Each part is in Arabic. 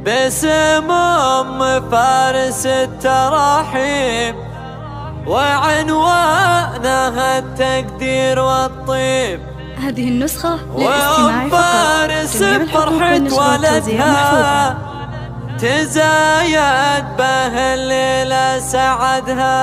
باسم أم فارس التراحيب، وعنوانها التقدير والطيب. هذه النسخة للاستماع فقط. فارس بفرحة ولدها تزايد به الليلة سعدها.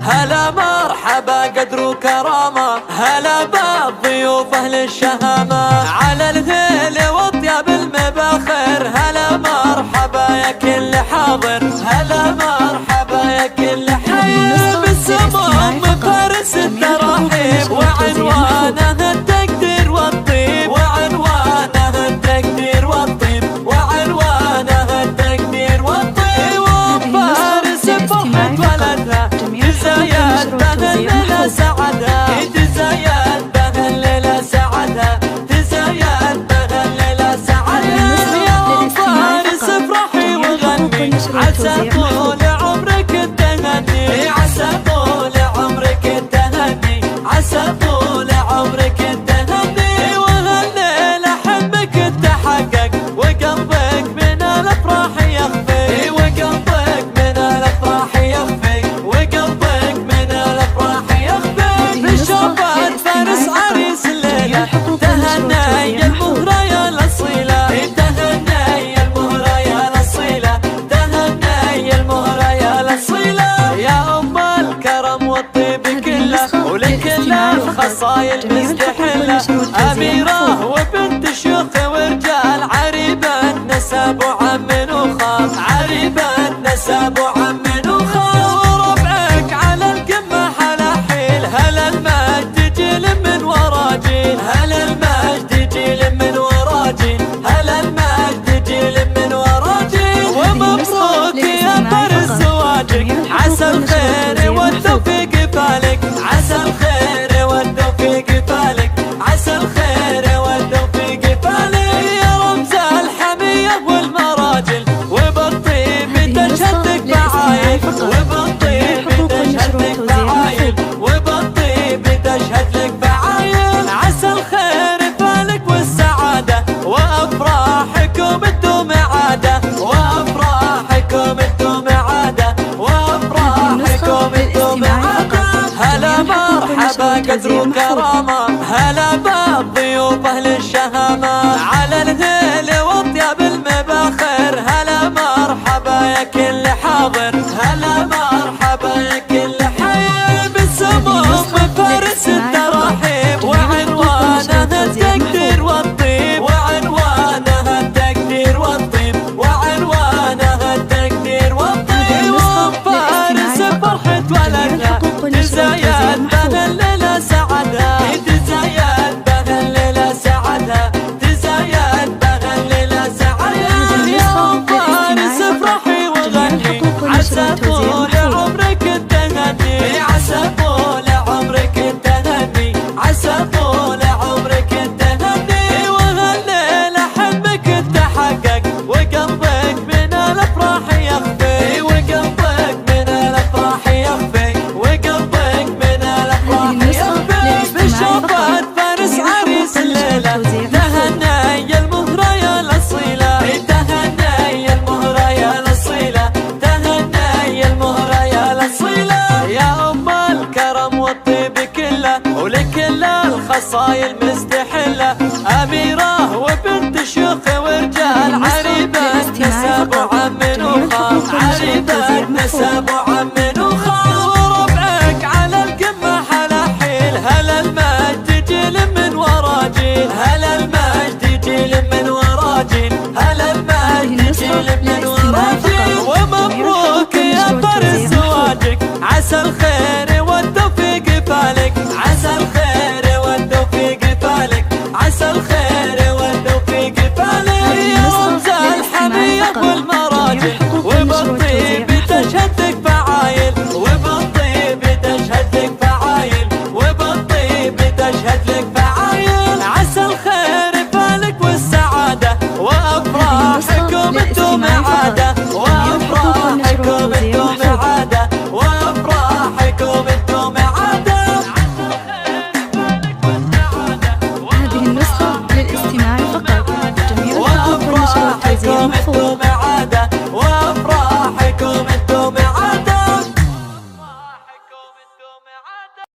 هلا مرحبا قدر وكرامة، هلا بالضيوف أهل الشهامة، على الهيل والطياب المباخر. هلا مرحبا يا كل حاضر، هلا مرحبا يا كل حاضر. بالسموم فارس التراحيب، وعنوانها التقدير والطيب، وعنوانها التقدير والطيب، وعنوانها التقدير والطيب. وفارس بفرحة ولدها تزايد به الليلة سعدها، تزايد به الليلة سعدها، تزايد به الليلة سعدها. يا فارس افرحي وغني، عسى طول عمرك التهني، عسى طول عمرك التهني، عسى طول عمرك التهني. وهالليلة حبك تحقق، وقلبك من الافراح يخفي، وقلبك من الافراح يخفي، وقلبك من الافراح يخفي. بشوفة فارس عريس الليلة تهني المهرة يا الاصيلة، تهني المهرة يا الاصيلة، تهني المهرة يا الاصيلة. يا ام الكرم والطيب كله، ولكل الخصايل مستحلة، أميرة وبنت شيوخ ورجال، عريبة نسب وعم وخال، عريبة نسب وعم وخال. وربعك على القمة حلاحيل، هلا المجد جيل من ورا جيل، هلا المجد جيل من ورا جيل، هلا المجد جيل من ورا جيل. ومبروك يا فارس زواجك، عسى الخير والتوفيق فالك، عسى الخير والتوفيق فالك، عسى الخير والتوفيق فالك. يا رمز الحمية والمراجل، وبالطيب تشهد لك فعايل، وبالطيب تشهد لك فعايل، وبالطيب تشهد لك فعايل. عسى الخير فالك والسعادة، وأفراحكم تدوم عادة، وأفراحكم تدوم عادة، وأفراحكم تدوم عادة. هلا مرحبا قدر وكرامة، هلا بالضيوف أهل الشهامة، على الهيل والطياب المباخر. هلا مرحبا يا كل حاضر، هلا مرحبا يا كل حي. بالسموم فارس التراحيب، وعنوانها التقدير والطيب، وعنوانها التقدير والطيب، وعنوانها التقدير والطيب. وفارس بفرحة ولدها تزايد به الليلة سعدها، تزايد به الليلة سعدها، تزايد به الليلة سعدها. يا فارس افرحي وغني، عسى طول عمرك التهني، عسى طول عمرك التهني، عسى طول عمرك التهني. وهالليلة حبك تحقق، وقلبك من الافراح يخفي، وقلبك من الافراح يخفي، وقلبك من الافراح يخفي. بشوفة فارس عريس الليلة تهني المهرة يا الاصيلة، تهني المهرة يا الاصيلة، تهني المهرة يا الاصيلة. يا ام الكرم والطيب كله، ولكل الخصايل مستحلة، أميرة وبنت شيوخ ورجال، عريبة نسب وعم وخال، عريبة نسب وعم وخال. وربعك على القمة حلاحيل، هلا المجد جيل من ورا جيل، هلا المجد جيل من ورا جيل، هلا المجد جيل من ورا جيل. ومبروك يا فارس زواجك، عسى الخير والتوفيق فالك، عسى الخير والتوفيق فالك. فوزي المحفوظ.